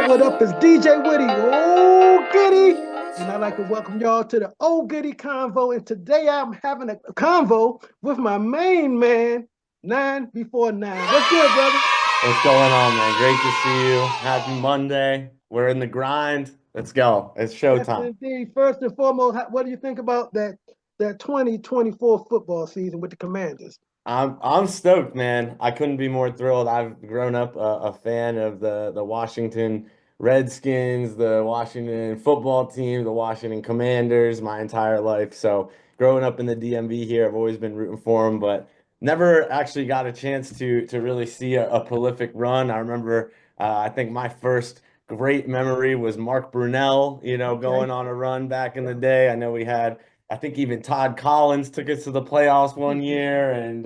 What up? It's DJ Woody, oh Goody, and I'd like to welcome y'all to the Goody Convo. And today I'm having a convo with my main man, 9 before 9. What's good, brother? What's going on, man? Great to see you. Happy Monday. We're in the grind. Let's go. It's Yes, showtime. indeed. First and foremost, what do you think about that 2024 football season with the Commanders? I'm stoked, man. I couldn't be more thrilled. I've grown up a fan of the Washington Redskins, the Washington football team, the Washington Commanders my entire life. So growing up in the DMV here, I've always been rooting for them, but never actually got a chance to really see a prolific run. I remember I think my first great memory was Mark Brunell, Okay. going on a run back in the day. I know we had I think even Todd Collins took us to the playoffs one year, and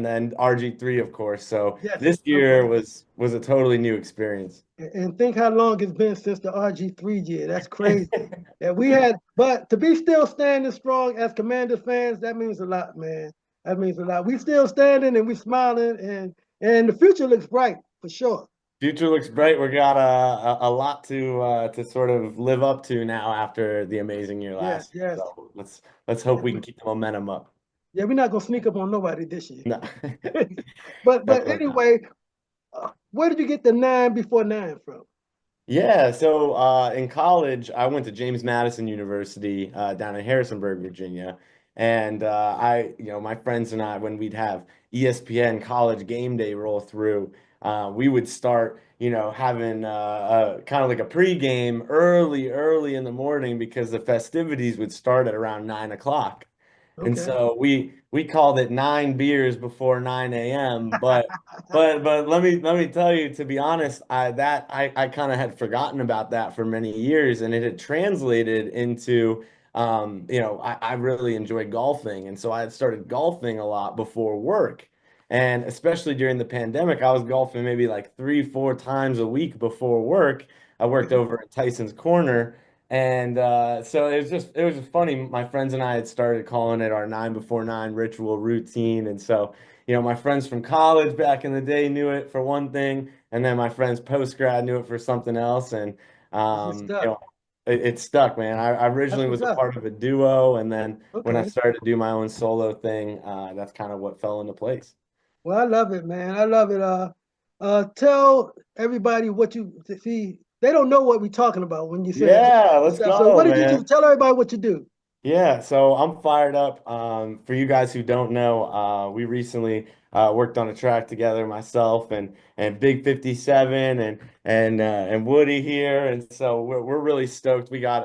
then RG3, of course. So Yes. this year Okay. was a totally new experience. And think how long it's been since the RG3 year. That's crazy. That we had, but to be still standing strong as Commander fans, that means a lot, man. That means a lot. We still standing and we smiling, and the future looks bright for sure. Future looks bright. We got a lot to sort of live up to now after the amazing year Yes, last year. yes. So let's hope we can keep the momentum up. Yeah, we're not gonna sneak up on nobody this year. No, But definitely not. anyway, where did you get the 9 before 9 from? Yeah, so in college, I went to James Madison University down in Harrisonburg, Virginia, and my friends and I, when we'd have ESPN College Game Day roll through, we would start, having kind of like a pregame early in the morning because the festivities would start at around 9 o'clock. And Okay. so we called it 9 beers before 9 a.m. But let me tell you, to be honest, I kind of had forgotten about that for many years, and it had translated into I really enjoyed golfing, and so I had started golfing a lot before work. And especially during the pandemic, I was golfing maybe like 3, 4 times a week before work. I worked over at Tyson's Corner. And so it was just funny. My friends and I had started calling it our 9 before 9 ritual routine. And so, my friends from college back in the day knew it for one thing, and then my friends post grad knew it for something else. And It's um, you stuck. know, it stuck, man. I That's originally what's was a up. part of a duo, and then when I Okay. started to do my own solo thing, that's kind of what fell into place. Well, I love it, man. I love it. Tell everybody what you see. They don't know what we're talking about when you say Yeah, this let's stuff. So, go, what did you do? man. Tell everybody what you do. Yeah, so I'm fired up. For you guys who don't know, we recently worked on a track together, myself and Big 57 and Woody here, and so we're really stoked. We got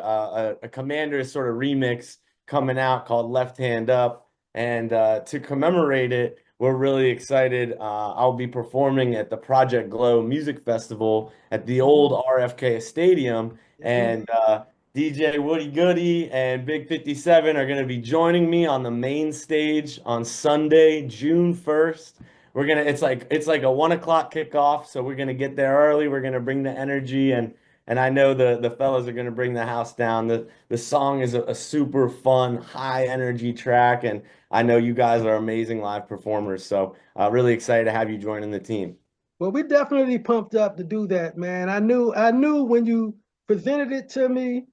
a Commander sort of remix coming out called Left Hand Up, and to commemorate it, we're really excited. I'll be performing at the Project Glow Music Festival at the old Mhm. RFK Stadium, Yes, and indeed. DJ Woody Goody and Big 57 are going to be joining me on the main stage on Sunday, June 1st. It's like a 1 o'clock kickoff, so we're gonna get there early. We're gonna bring the energy, and I know the fellas are gonna bring the house down. The song is a super fun, high energy track, and I know you guys are amazing live performers. So really excited to have you joining the team. Well, we definitely pumped up to do that, man. I knew when you presented it to me.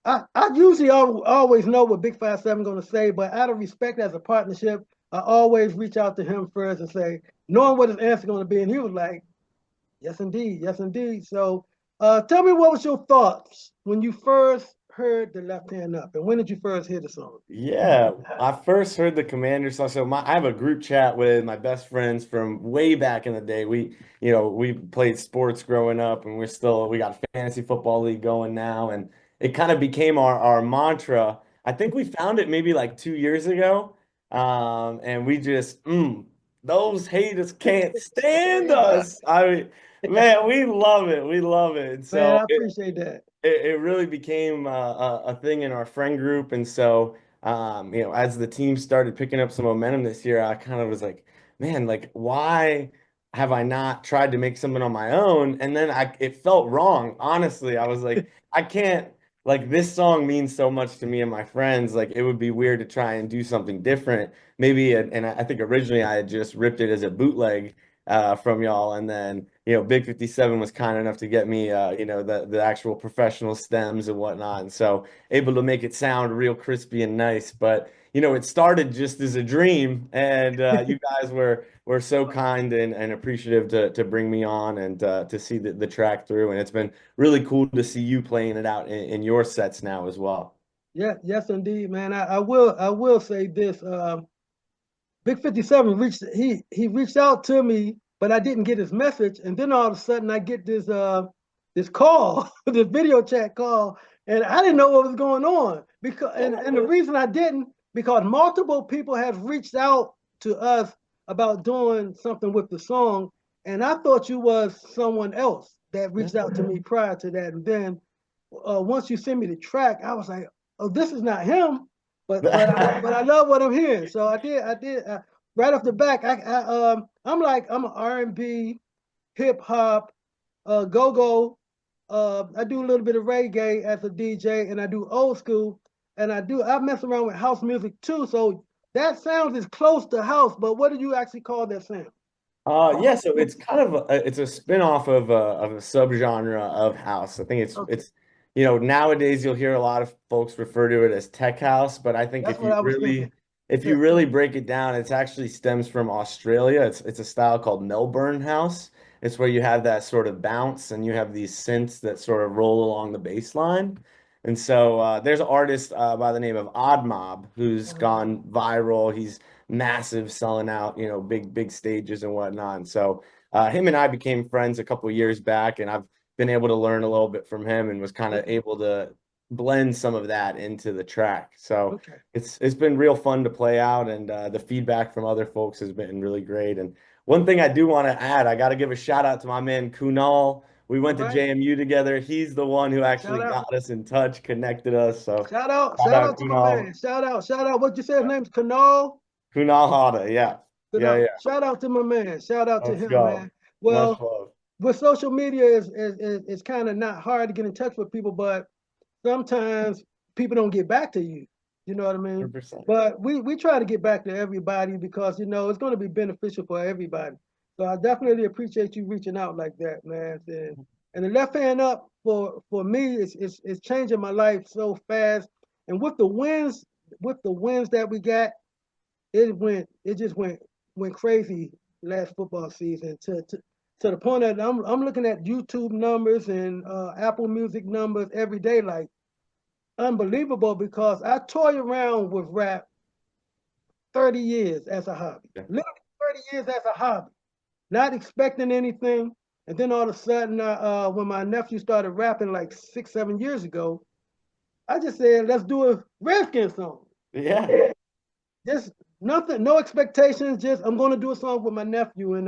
I usually always know what Big 57 going to say, but out of respect as a partnership, I always reach out to him first and say, knowing what his answer going to be, and he was like, "Yes, indeed, yes, indeed." So, tell me what was your thoughts when you first heard the Left Hand Up, and when did you first hear the song? Yeah, I first heard the Commander song. So I have a group chat with my best friends from way back in the day. We played sports growing up, and we got a fantasy football league going now, and it kind of became our mantra. I think we found it maybe like 2 years ago, and we just those haters can't stand us. I mean, man, we love it. We love it. And Man, so I appreciate that. it really became a thing in our friend group. And so, as the team started picking up some momentum this year, I kind of was like, man, like, why have I not tried to make something on my own? And then it felt wrong. Honestly, I was like, I can't, like, this song means so much to me and my friends. Like, it would be weird to try and do something different. Maybe, and I think originally I had just ripped it as a bootleg from y'all. And then, Big 57 was kind enough to get me, the actual professional stems and whatnot. And so able to make it sound real crispy and nice. But, it started just as a dream. And you guys were so kind and appreciative to bring me on and to see the track through. And it's been really cool to see you playing it out in your sets now as well. Yeah, yes, indeed, man. I will say this. Big 57 he reached out to me, but I didn't get his message. And then all of a sudden I get this call, this video chat call, and I didn't know what was going on. Because and the reason I didn't, because multiple people have reached out to us about doing something with the song, and I thought you was someone else that reached out to me prior to that. And then once you sent me the track, I was like, oh, this is not him. But I love what I'm hearing. So I did right off the back. I'm an R&B, hip hop, go go. I do a little bit of reggae as a DJ, and I do old school, and I mess around with house music too. So that sound is close to house, but what do you actually call that sound? Yeah, so it's kind of it's a spin-off of a subgenre of house. I think Okay, nowadays you'll hear a lot of folks refer to it as tech house, but I think that's what I was thinking. if you really break it down, it's actually stems from Australia. It's a style called Melbourne house. It's where you have that sort of bounce and you have these synths that sort of roll along the bass line. And so there's an artist by the name of Odd Mob who's gone viral. He's massive, selling out, big stages and whatnot. And so him and I became friends a couple of years back, and I've been able to learn a little bit from him and was kind of Okay, able to blend some of that into the track. So okay, it's been real fun to play out, and the feedback from other folks has been really great. And one thing I do want to add, I got to give a shout out to my man Kunal. We all went to right. JMU together. He's the one who actually Shout out, got us in touch, connected us. So shout shout out out to my man. Kunal. Shout out. What you say his name's Kanal? Kunal Hada, yeah. Good Yeah, out. yeah. Shout out to my man. Shout out to Let's him, go. man. Much Well, love. with social media is kind of not hard to get in touch with people, but sometimes people don't get back to you. You know what I mean? 100%. But we try to get back to everybody because it's going to be beneficial for everybody. So I definitely appreciate you reaching out like that, man. And the left hand up for me is changing my life so fast. And with the wins that we got, it just went crazy last football season to the point that I'm looking at YouTube numbers and Apple Music numbers every day, like unbelievable, because I toy around with rap 30 years as a hobby, Yeah. literally 30 years as a hobby, not expecting anything. And then all of a sudden, when my nephew started rapping like 6, 7 years ago, I just said, let's do a Redskins song. Yeah. Just nothing, no expectations. Just I'm going to do a song with my nephew, and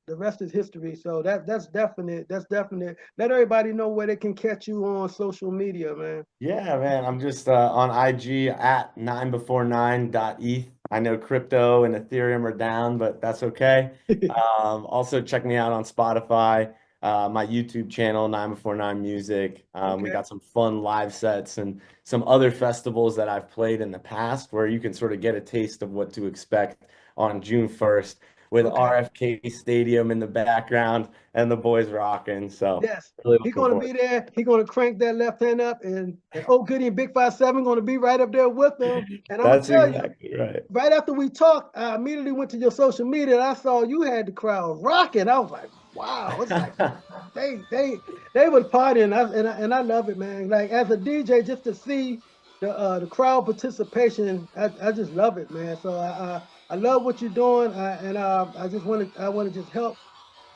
the rest is history. So that's definite. That's definite. Let everybody know where they can catch you on social media, man. Yeah, man. I'm just on IG at 9before9.eth. I know crypto and Ethereum are down, but that's okay. Also check me out on Spotify, my YouTube channel, 9before9 Music. We Okay. got some fun live sets and some other festivals that I've played in the past where you can sort of get a taste of what to expect on June 1st with Okay. RFK Stadium in the background and the boys rocking. So Yes. really He's looking gonna forward. be there. He's gonna crank that left hand up, and old Goody and Big 57 gonna be right up there with him. And I'm gonna That's tell you, exactly right. right after we talked, I immediately went to your social media and I saw you had the crowd rocking. I was like, wow, it's like they they they was partying. And I love it, man. Like as a DJ, just to see the crowd participation, I just love it, man. So I love what you're doing, and I want to just help.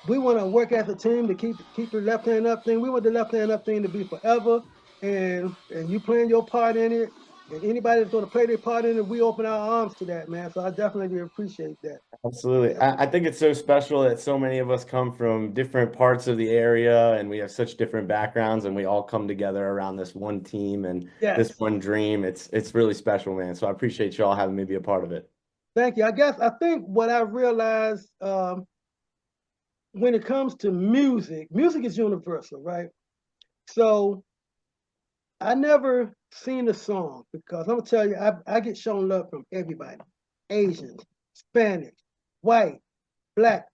We want to work as a team to keep the left hand up thing. We want the left hand up thing to be forever, and you playing your part in it. And anybody that's going to play their part in it, we open our arms to that, man. So I definitely appreciate that. Absolutely. Definitely. I think it's so special that so many of us come from different parts of the area and we have such different backgrounds and we all come together around this one team and this Yes. one dream. It's really special, man. So I appreciate y'all having me be a part of it. Thank you. I think what I realized when it comes to music, music is universal, right? So I never seen a song because I'm gonna tell you, I get shown love from everybody, Asians, Spanish, white, black,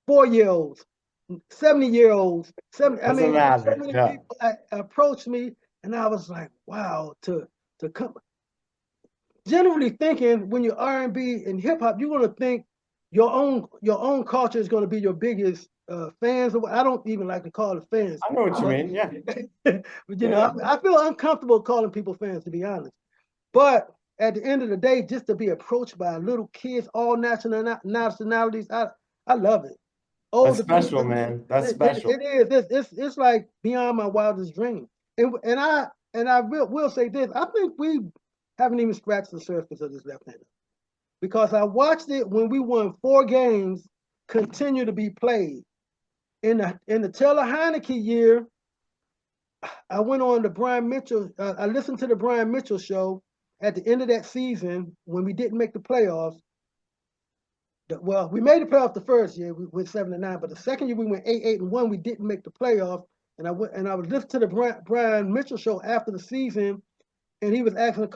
4-year-olds, 70-year-olds. I Doesn't mean, so matter. many Yeah. people approached me, and I was like, wow, to come. Generally thinking, when you're R&B and hip hop, you're gonna think your own culture is gonna be your biggest fans. I don't even like to call it fans, I know what you but mean. Yeah. but Yeah. I feel uncomfortable calling people fans, to be honest. But at the end of the day, just to be approached by little kids, all nationalities, I love it. That's Older special, people, man. That's it special. is. It's like beyond my wildest dreams. And I will say this: I think we haven't even scratched the surface of this left-hander, because I watched it when we won 4 games continue to be played in the Taylor Heineke year. I went on the Brian Mitchell. I listened to the Brian Mitchell show at the end of that season when we didn't make the playoffs. Well, we made the playoffs the first year. We went 7-9, but the second year we went 8-1. We didn't make the playoffs, and I was listening to the Brian Mitchell show after the season, and he was asking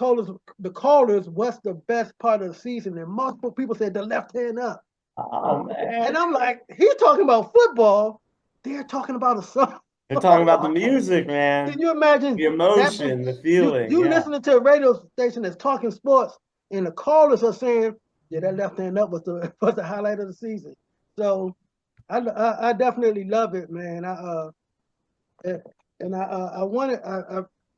the callers what's the best part of the season, and multiple people said the left hand up. Oh And man. I'm like, he's talking about football. They're talking about a song. They're talking about the music, Can man. you imagine The that? emotion, the You feeling. you Yeah. listening to a radio station that's talking sports, and the callers are saying, "Yeah, that left hand up was the was the highlight of the season." So I definitely love it, man. I wanted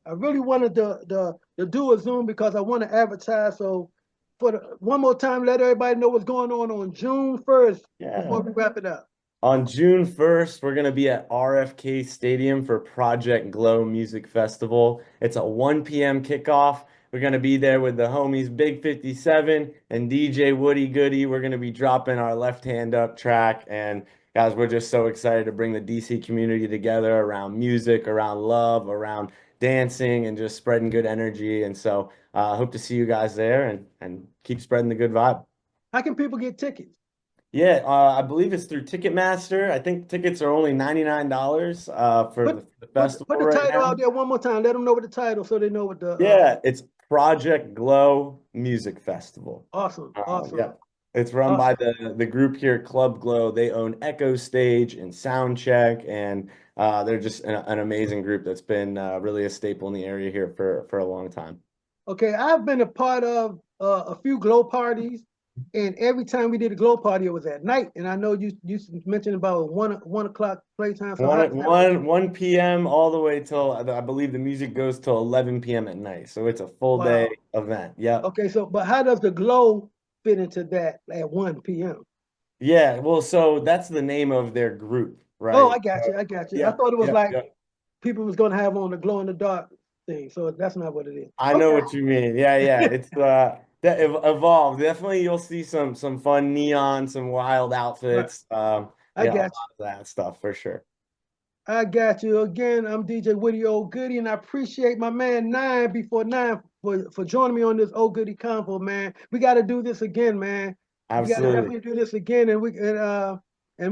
I really wanted to do a Zoom because I want to advertise. So one more time, let everybody know what's going on June 1st before Yeah. we wrap it up. On June 1st, we're going to be at RFK Stadium for Project Glow Music Festival. It's a 1 p.m. kickoff. We're going to be there with the homies Big 57 and DJ Woody Goody. We're going to be dropping our left hand up track. And guys, we're just so excited to bring the DC community together around music, around love, around dancing, and just spreading good energy. And so I hope to see you guys there and keep spreading the good vibe. How can people get tickets? Yeah, I believe it's through Ticketmaster. I think tickets are only $99 for Put the put festival the right title now. out there one more time. Let them know what the title, so they know what the Yeah, it's Project Glow Music Festival. awesome, Yeah, awesome, it's run by awesome. the group here, Club Glow. They own Echo Stage and Soundcheck, and they're just an amazing group that's been really a staple in the area here for a long time. Okay, I've been a part of a few glow parties, and every time we did a glow party, it was at night. And I know you mentioned about 1 o'clock playtime. So One at 1 p.m. all the way till I believe the music goes till 11 p.m. at night. So it's a full day wow. event. Yep. Okay, so but how does the glow fit into that at 1 p.m.? Yeah, well, so that's the name of their group, Oh, right? I got you. I got you. I Yep, thought it was yep, like yep. people was gonna have on the glow in the dark thing. So that's not what it is. I know Okay, what you mean. Yeah, yeah. It's that evolved. Definitely you'll see some fun neon, some wild right. outfits. I Yeah, a got lot of that stuff for sure. I got you again. I'm DJ Woody Old Goody, and I appreciate my man 9 before 9 for joining me on this Old Goody Convo, man. We got to do this again, man. We got to Absolutely. definitely do this again, and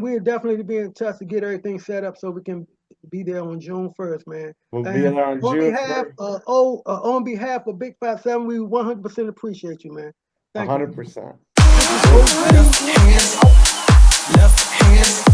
we'll definitely be in touch to get everything set up so we can be there on June 1st, man. We'll be And there on June 1st. on behalf of Big 57, we 100% appreciate you, man. Thank you. 100%. This is Old Left hand.